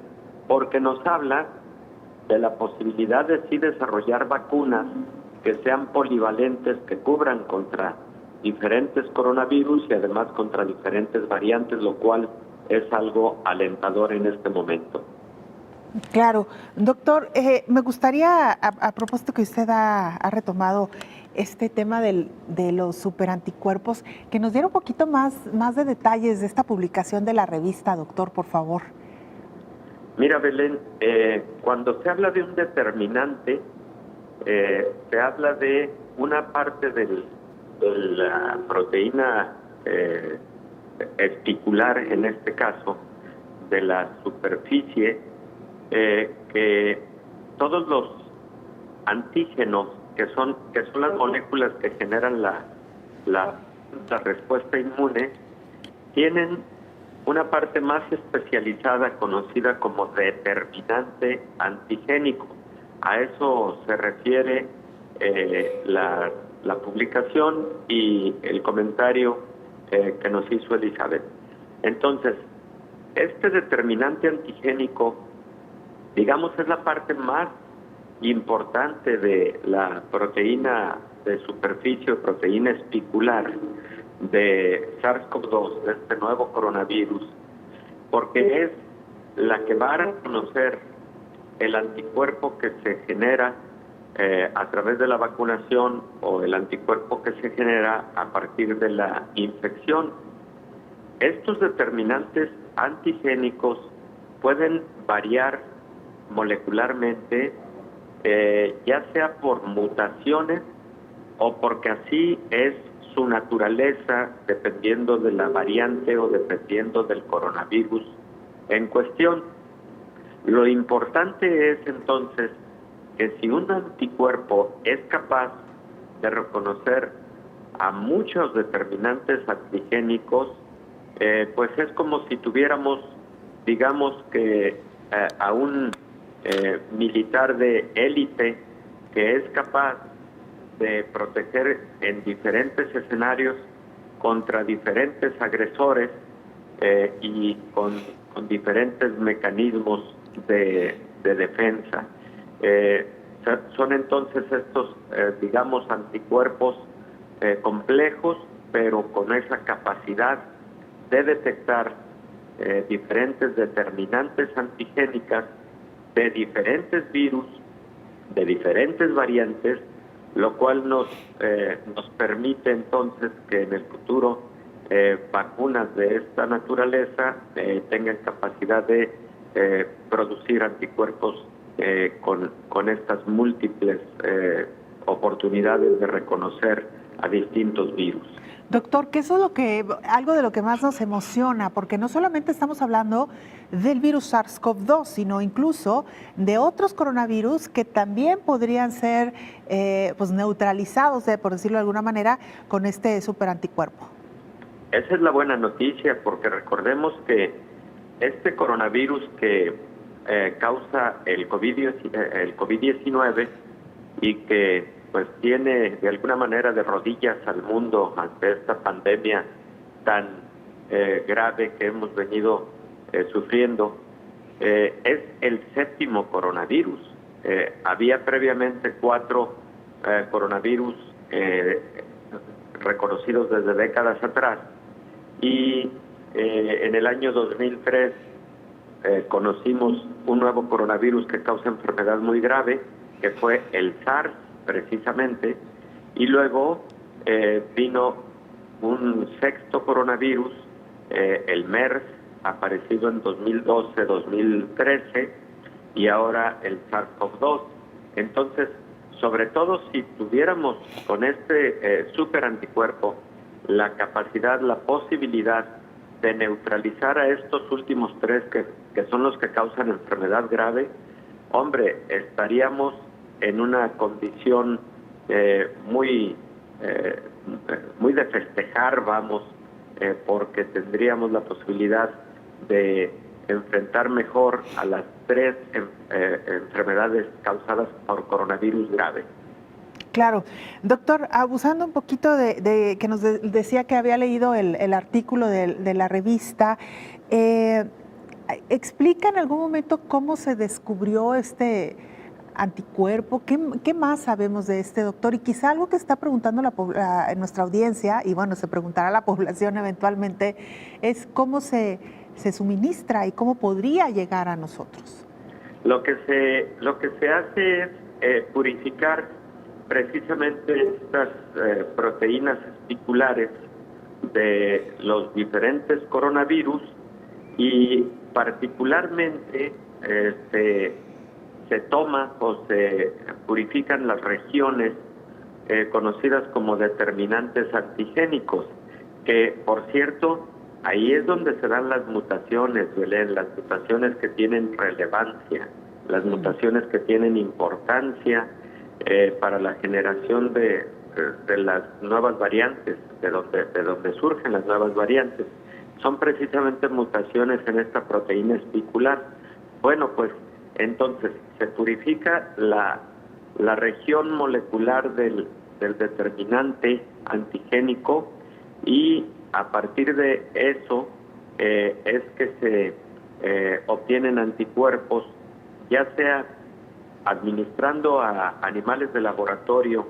porque nos habla de la posibilidad de sí desarrollar vacunas que sean polivalentes, que cubran contra diferentes coronavirus y además contra diferentes variantes, lo cual es algo alentador en este momento. Claro. Doctor, me gustaría, a propósito que usted ha retomado este tema de los superanticuerpos, que nos diera un poquito más de detalles de esta publicación de la revista, doctor, por favor. Mira, Belén, cuando se habla de un determinante, se habla de una parte de la proteína espicular, en este caso, de la superficie, que todos los antígenos que son las moléculas que generan la respuesta inmune, tienen una parte más especializada conocida como determinante antigénico. A eso se refiere la publicación y el comentario que nos hizo Elizabeth. Entonces, este determinante antigénico, digamos, es la parte más importante de la proteína de superficie, proteína espicular de SARS-CoV-2, de este nuevo coronavirus, porque es la que va a reconocer el anticuerpo que se genera a través de la vacunación o el anticuerpo que se genera a partir de la infección. Estos determinantes antigénicos pueden variar molecularmente, ya sea por mutaciones o porque así es su naturaleza, dependiendo de la variante o dependiendo del coronavirus en cuestión. Lo importante es entonces que si un anticuerpo es capaz de reconocer a muchos determinantes antigénicos, pues es como si tuviéramos, digamos que a un militar de élite que es capaz de proteger en diferentes escenarios contra diferentes agresores y con diferentes mecanismos de defensa. Son entonces estos, digamos, anticuerpos complejos, pero con esa capacidad de detectar diferentes determinantes antigénicas de diferentes virus, de diferentes variantes, lo cual nos permite entonces que en el futuro vacunas de esta naturaleza tengan capacidad de producir anticuerpos con estas múltiples oportunidades de reconocer a distintos virus. Doctor, que eso es algo de lo que más nos emociona, porque no solamente estamos hablando del virus SARS-CoV-2, sino incluso de otros coronavirus que también podrían ser pues neutralizados, por decirlo de alguna manera, con este superanticuerpo. Esa es la buena noticia, porque recordemos que este coronavirus que causa el COVID-19 y que pues tiene de alguna manera de rodillas al mundo ante esta pandemia tan grave que hemos venido sufriendo, es el 7º coronavirus. Había previamente 4 coronavirus reconocidos desde décadas atrás, y en el año 2003 conocimos un nuevo coronavirus que causa enfermedad muy grave, que fue el SARS precisamente, y luego vino un 6º coronavirus, el MERS, aparecido en 2012-2013, y ahora el SARS-CoV-2. Entonces, sobre todo si tuviéramos con este superanticuerpo la capacidad, la posibilidad de neutralizar a estos últimos 3 que son los que causan enfermedad grave, hombre, estaríamos en una condición muy de festejar, vamos, porque tendríamos la posibilidad de enfrentar mejor a las 3 enfermedades causadas por coronavirus grave. Claro. Doctor, abusando un poquito de que nos decía que había leído el artículo de la revista, ¿explica en algún momento cómo se descubrió este anticuerpo? ¿Qué más sabemos de este, doctor? Y quizá algo que está preguntando nuestra audiencia, y bueno, se preguntará a la población eventualmente, es cómo se suministra y cómo podría llegar a nosotros. Lo que se hace es purificar precisamente estas proteínas espiculares de los diferentes coronavirus, y particularmente se toma o se purifican las regiones conocidas como determinantes antigénicos, que por cierto, ahí es donde se dan las mutaciones, Belén, las mutaciones que tienen relevancia, las mutaciones que tienen importancia para la generación de las nuevas variantes, de donde surgen las nuevas variantes. Son precisamente mutaciones en esta proteína espicular. Bueno, pues entonces se purifica la región molecular del determinante antigénico, y a partir de eso es que se obtienen anticuerpos, ya sea administrando a animales de laboratorio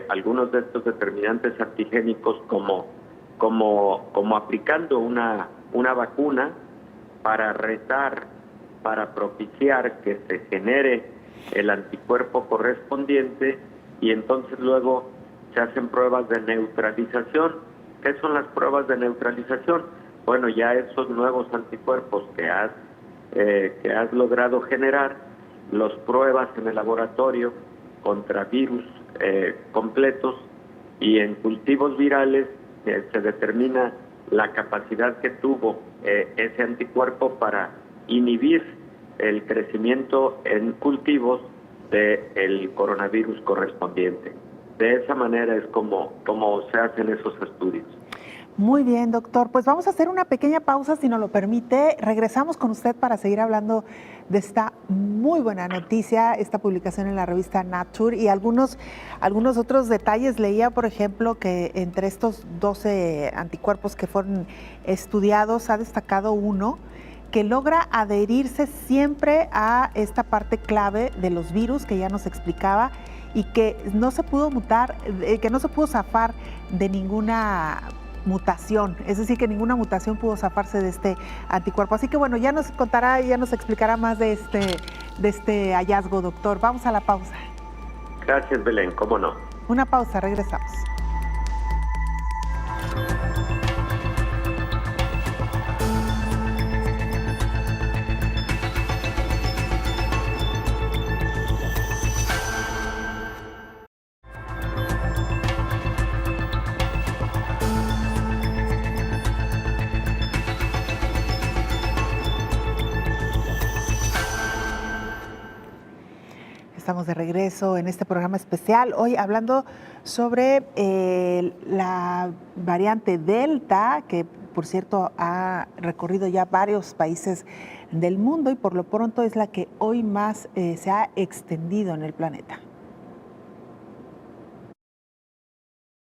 algunos de estos determinantes antigénicos, como aplicando una vacuna para retar, para propiciar que se genere el anticuerpo correspondiente, y entonces luego se hacen pruebas de neutralización. ¿Qué son las pruebas de neutralización? Bueno, ya esos nuevos anticuerpos que has logrado generar, los pruebas en el laboratorio contra virus completos, y en cultivos virales se determina la capacidad que tuvo ese anticuerpo para inhibir el crecimiento en cultivos del coronavirus correspondiente. De esa manera es como se hacen esos estudios. Muy bien, doctor. Pues vamos a hacer una pequeña pausa, si nos lo permite. Regresamos con usted para seguir hablando de esta muy buena noticia, esta publicación en la revista Nature y algunos otros detalles. Leía, por ejemplo, que entre estos 12 anticuerpos que fueron estudiados, ha destacado uno que logra adherirse siempre a esta parte clave de los virus que ya nos explicaba y que no se pudo mutar, que no se pudo zafar de ninguna mutación, es decir, que ninguna mutación pudo zafarse de este anticuerpo. Así que bueno, ya nos contará, ya nos explicará más de este hallazgo, doctor. Vamos a la pausa. Gracias, Belén, cómo no. Una pausa, regresamos. Estamos de regreso en este programa especial, hoy hablando sobre la variante Delta, que por cierto ha recorrido ya varios países del mundo y por lo pronto es la que hoy más se ha extendido en el planeta.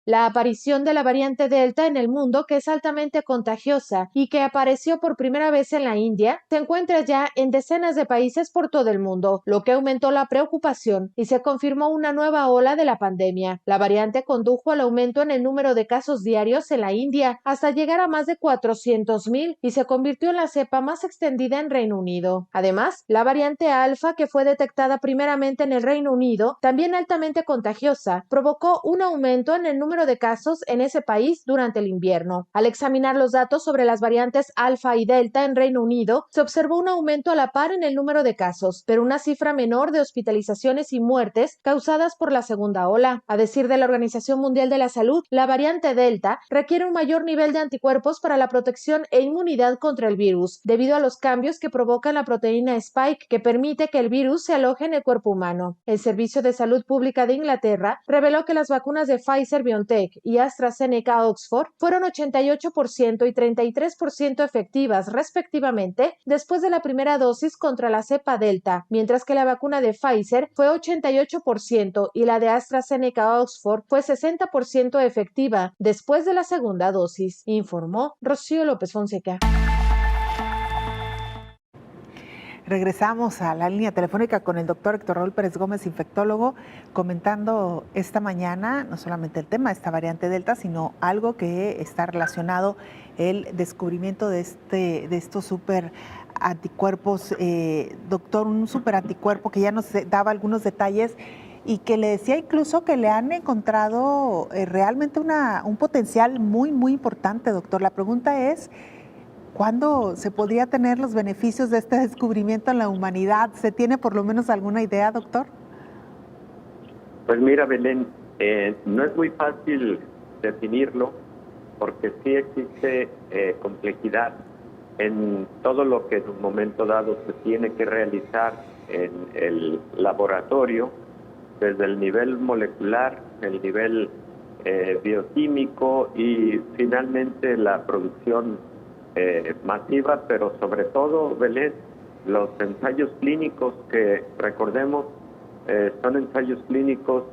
La aparición de la variante Delta en el mundo, que es altamente contagiosa y que apareció por primera vez en la India, se encuentra ya en decenas de países por todo el mundo, lo que aumentó la preocupación y se confirmó una nueva ola de la pandemia. La variante condujo al aumento en el número de casos diarios en la India hasta llegar a más de 400,000 y se convirtió en la cepa más extendida en Reino Unido. Además, la variante Alfa, que fue detectada primeramente en el Reino Unido, también altamente contagiosa, provocó un aumento en el número de casos en ese país durante el invierno. Al examinar los datos sobre las variantes Alfa y Delta en Reino Unido, se observó un aumento a la par en el número de casos, pero una cifra menor de hospitalizaciones y muertes causadas por la segunda ola. A decir de la Organización Mundial de la Salud, la variante Delta requiere un mayor nivel de anticuerpos para la protección e inmunidad contra el virus, debido a los cambios que provoca la proteína Spike, que permite que el virus se aloje en el cuerpo humano. El Servicio de Salud Pública de Inglaterra reveló que las vacunas de Pfizer-BioNTech y AstraZeneca-Oxford fueron 88% y 33% efectivas, respectivamente, después de la primera dosis contra la cepa Delta, mientras que la vacuna de Pfizer fue 88% y la de AstraZeneca-Oxford fue 60% efectiva después de la segunda dosis, informó Rocío López Fonseca. Regresamos a la línea telefónica con el doctor Héctor Raúl Pérez Gómez, infectólogo, comentando esta mañana no solamente el tema de esta variante Delta, sino algo que está relacionado, el descubrimiento de estos super anticuerpos. Doctor, un super anticuerpo que ya nos daba algunos detalles y que le decía incluso que le han encontrado realmente un potencial muy, muy importante, doctor. La pregunta es, ¿cuándo se podría tener los beneficios de este descubrimiento en la humanidad? ¿Se tiene por lo menos alguna idea, doctor? Pues mira, Belén, no es muy fácil definirlo porque sí existe complejidad en todo lo que en un momento dado se tiene que realizar en el laboratorio, desde el nivel molecular, el nivel bioquímico y finalmente la producción masiva, pero sobre todo, Belén, los ensayos clínicos que, recordemos, son ensayos clínicos,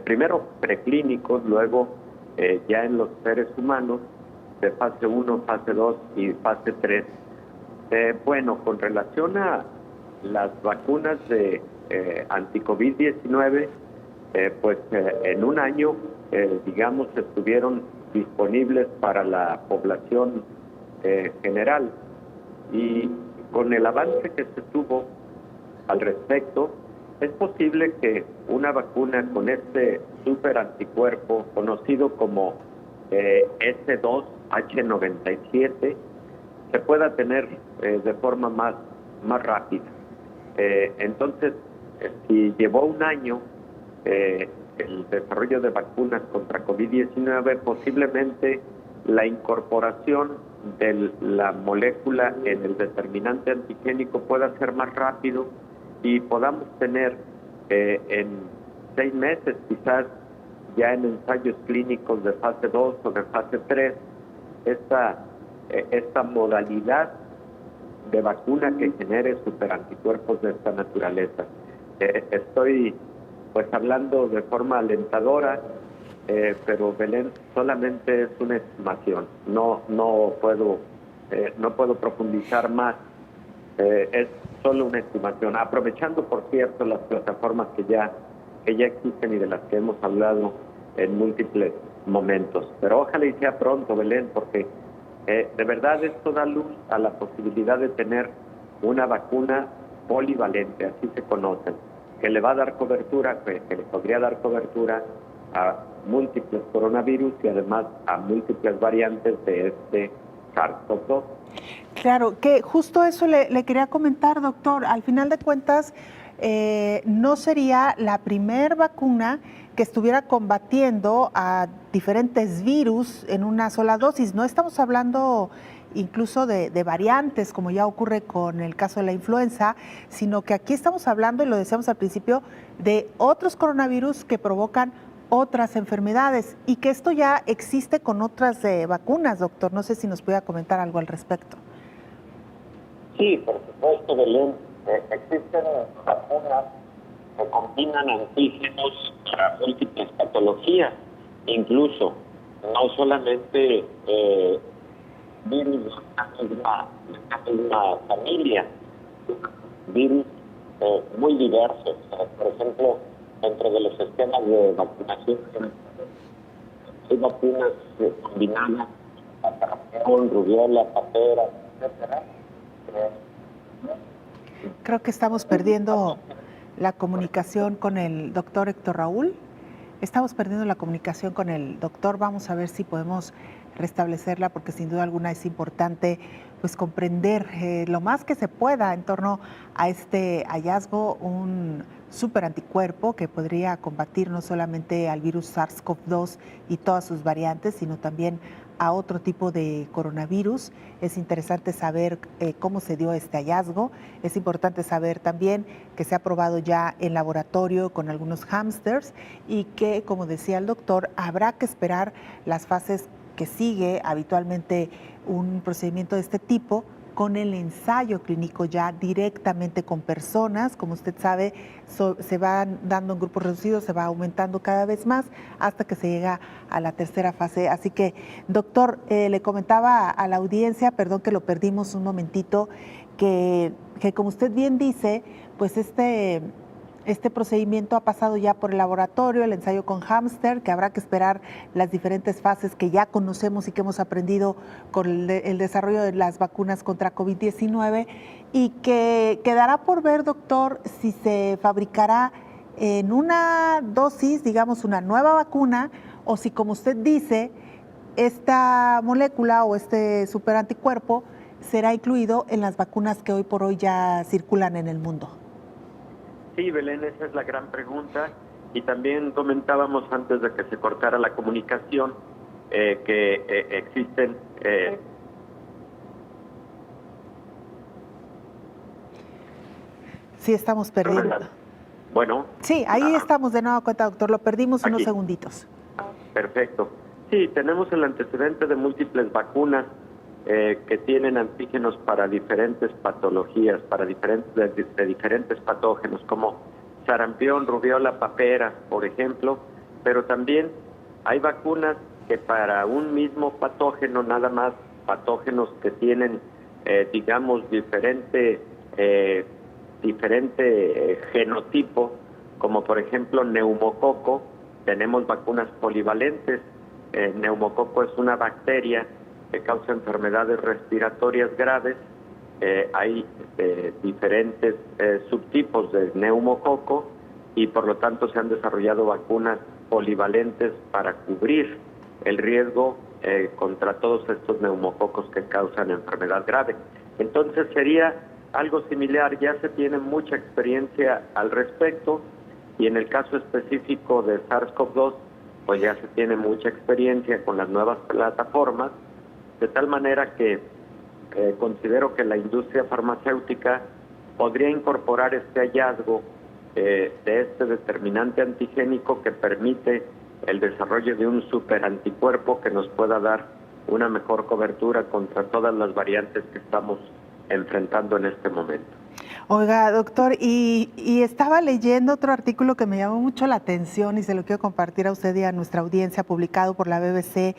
primero preclínicos, luego ya en los seres humanos, de fase 1, fase 2 y fase 3. Bueno, con relación a las vacunas de anti-COVID-19, pues en un año, digamos, estuvieron disponibles para la población general, y con el avance que se tuvo al respecto, es posible que una vacuna con este super anticuerpo conocido como S2H97 se pueda tener de forma más rápida. Entonces, si llevó un año el desarrollo de vacunas contra COVID-19, posiblemente la incorporación de la molécula en el determinante antigénico pueda ser más rápido y podamos tener en 6 meses, quizás ya en ensayos clínicos de fase 2 o de fase 3, esta modalidad de vacuna que genere superanticuerpos de esta naturaleza. Estoy pues hablando de forma alentadora, pero Belén, solamente es una estimación, no puedo profundizar más, es solo una estimación, aprovechando por cierto las plataformas que ya existen y de las que hemos hablado en múltiples momentos, pero ojalá y sea pronto, Belén, porque de verdad esto da luz a la posibilidad de tener una vacuna polivalente, así se conocen, que le va a dar cobertura, que le podría dar cobertura a múltiples coronavirus y además a múltiples variantes de este SARS-CoV-2. Claro, que justo eso le quería comentar, doctor. Al final de cuentas, no sería la primer vacuna que estuviera combatiendo a diferentes virus en una sola dosis. No estamos hablando incluso de variantes, como ya ocurre con el caso de la influenza, sino que aquí estamos hablando, y lo decíamos al principio, de otros coronavirus que provocan otras enfermedades y que esto ya existe con otras vacunas, doctor. No sé si nos pudiera comentar algo al respecto. Sí, por supuesto, Belén. Existen vacunas que combinan antígenos para múltiples patologías, incluso no solamente virus de la misma familia, virus muy diversos. Por ejemplo, dentro de los esquemas de vacunación hay vacunas combinadas con rubiola, papera, etcétera. Creo que estamos perdiendo la comunicación con el doctor Héctor Raúl. Estamos perdiendo la comunicación con el doctor. Vamos a ver si podemos restablecerla, porque sin duda alguna es importante pues comprender lo más que se pueda en torno a este hallazgo, un superanticuerpo que podría combatir no solamente al virus SARS-CoV-2 y todas sus variantes, sino también a otro tipo de coronavirus. Es interesante saber cómo se dio este hallazgo. Es importante saber también que se ha probado ya en laboratorio con algunos hámsters y que, como decía el doctor, habrá que esperar las fases que sigue habitualmente un procedimiento de este tipo, con el ensayo clínico ya directamente con personas. Como usted sabe, se van dando en grupos reducidos, se va aumentando cada vez más hasta que se llega a la tercera fase. Así que, doctor, le comentaba a la audiencia, perdón que lo perdimos un momentito, que como usted bien dice, pues este procedimiento ha pasado ya por el laboratorio, el ensayo con hámster, que habrá que esperar las diferentes fases que ya conocemos y que hemos aprendido con el desarrollo de las vacunas contra COVID-19, y que quedará por ver, doctor, si se fabricará en una dosis, digamos, una nueva vacuna, o si, como usted dice, esta molécula o este superanticuerpo será incluido en las vacunas que hoy por hoy ya circulan en el mundo. Sí, Belén, esa es la gran pregunta. Y también comentábamos antes de que se cortara la comunicación que existen... Sí, estamos perdiendo. Bueno. Sí, ahí estamos de nueva cuenta, doctor. Lo perdimos unos segunditos. Perfecto. Sí, tenemos el antecedente de múltiples vacunas que tienen antígenos para diferentes patologías, para diferentes patógenos, como sarampión, rubiola, papera, por ejemplo, pero también hay vacunas que para un mismo patógeno, nada más patógenos que tienen, digamos, diferente genotipo, como por ejemplo neumococo, tenemos vacunas polivalentes. Neumococo es una bacteria que causa enfermedades respiratorias graves. Hay diferentes subtipos de neumococo y por lo tanto se han desarrollado vacunas polivalentes para cubrir el riesgo contra todos estos neumococos que causan enfermedad grave. Entonces sería algo similar, ya se tiene mucha experiencia al respecto, y en el caso específico de SARS-CoV-2, pues ya se tiene mucha experiencia con las nuevas plataformas, de tal manera que considero que la industria farmacéutica podría incorporar este hallazgo de este determinante antigénico que permite el desarrollo de un superanticuerpo que nos pueda dar una mejor cobertura contra todas las variantes que estamos enfrentando en este momento. Oiga, doctor, y estaba leyendo otro artículo que me llamó mucho la atención y se lo quiero compartir a usted y a nuestra audiencia, publicado por la BBC,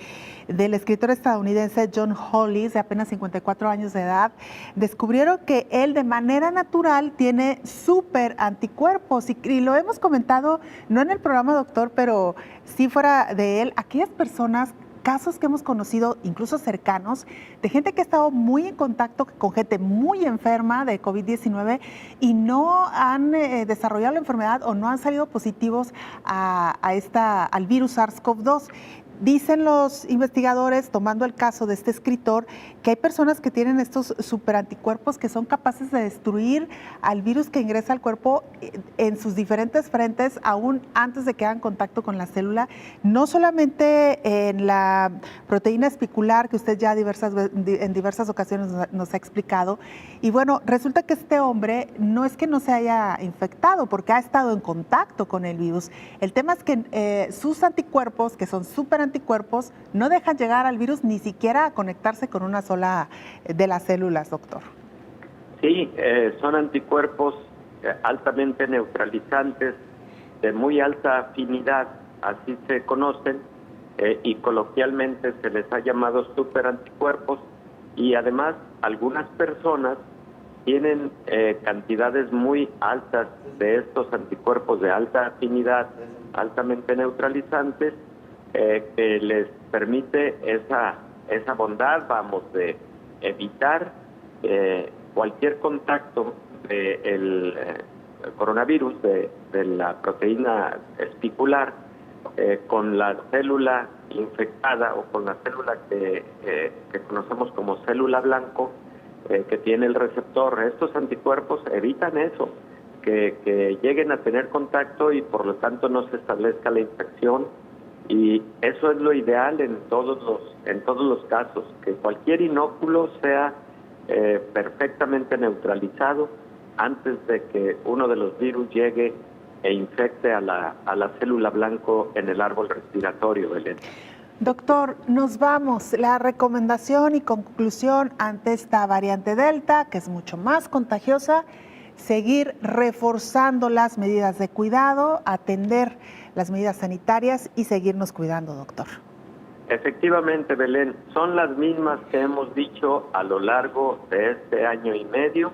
del escritor estadounidense John Hollis, de apenas 54 años de edad. Descubrieron que él de manera natural tiene súper anticuerpos y lo hemos comentado, no en el programa, doctor, pero sí fuera de él, aquellas personas, casos que hemos conocido, incluso cercanos, de gente que ha estado muy en contacto con gente muy enferma de COVID-19 y no han desarrollado la enfermedad o no han salido positivos al virus SARS-CoV-2. Dicen los investigadores, tomando el caso de este escritor, que hay personas que tienen estos superanticuerpos que son capaces de destruir al virus que ingresa al cuerpo en sus diferentes frentes, aún antes de que hagan contacto con la célula, no solamente en la proteína espicular, que usted ya en diversas ocasiones nos ha explicado. Y bueno, resulta que este hombre no es que no se haya infectado, porque ha estado en contacto con el virus. El tema es que sus anticuerpos, que son superanticuerpos, no dejan llegar al virus ni siquiera a conectarse con una sola de las células, doctor. Sí, son anticuerpos altamente neutralizantes, de muy alta afinidad, así se conocen, y coloquialmente se les ha llamado superanticuerpos, y además algunas personas tienen cantidades muy altas de estos anticuerpos de alta afinidad, altamente neutralizantes, que les permite esa bondad, vamos, de evitar cualquier contacto del coronavirus, de la proteína espicular, con la célula infectada o con la célula que conocemos como célula blanco, que tiene el receptor. Estos anticuerpos evitan eso, que lleguen a tener contacto y por lo tanto no se establezca la infección. Y eso es lo ideal en todos los casos, que cualquier inóculo sea perfectamente neutralizado antes de que uno de los virus llegue e infecte a la célula blanco en el árbol respiratorio, Belén. Doctor, nos vamos. La recomendación y conclusión ante esta variante Delta, que es mucho más contagiosa, seguir reforzando las medidas de cuidado, atender las medidas sanitarias y seguirnos cuidando, doctor. Efectivamente, Belén, son las mismas que hemos dicho a lo largo de este año y medio.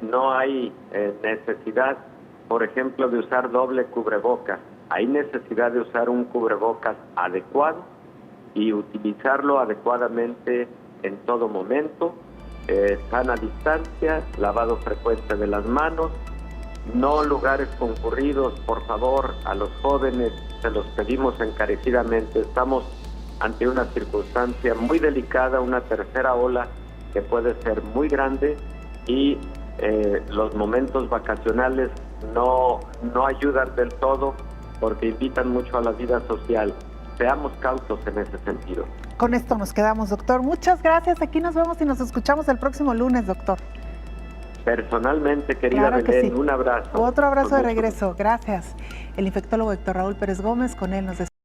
No hay necesidad, por ejemplo, de usar doble cubrebocas. Hay necesidad de usar un cubrebocas adecuado y utilizarlo adecuadamente en todo momento. Sana distancia, lavado frecuente de las manos, no lugares concurridos, por favor, a los jóvenes se los pedimos encarecidamente. Estamos ante una circunstancia muy delicada, una tercera ola que puede ser muy grande y los momentos vacacionales no ayudan del todo porque invitan mucho a la vida social. Seamos cautos en ese sentido. Con esto nos quedamos, doctor. Muchas gracias. Aquí nos vemos y nos escuchamos el próximo lunes, doctor. Personalmente, querida Claro que Belén, sí. Un abrazo. Otro abrazo de regreso. Gracias. El infectólogo Héctor Raúl Pérez Gómez, con él nos despedimos.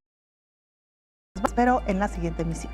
Espero en la siguiente emisión.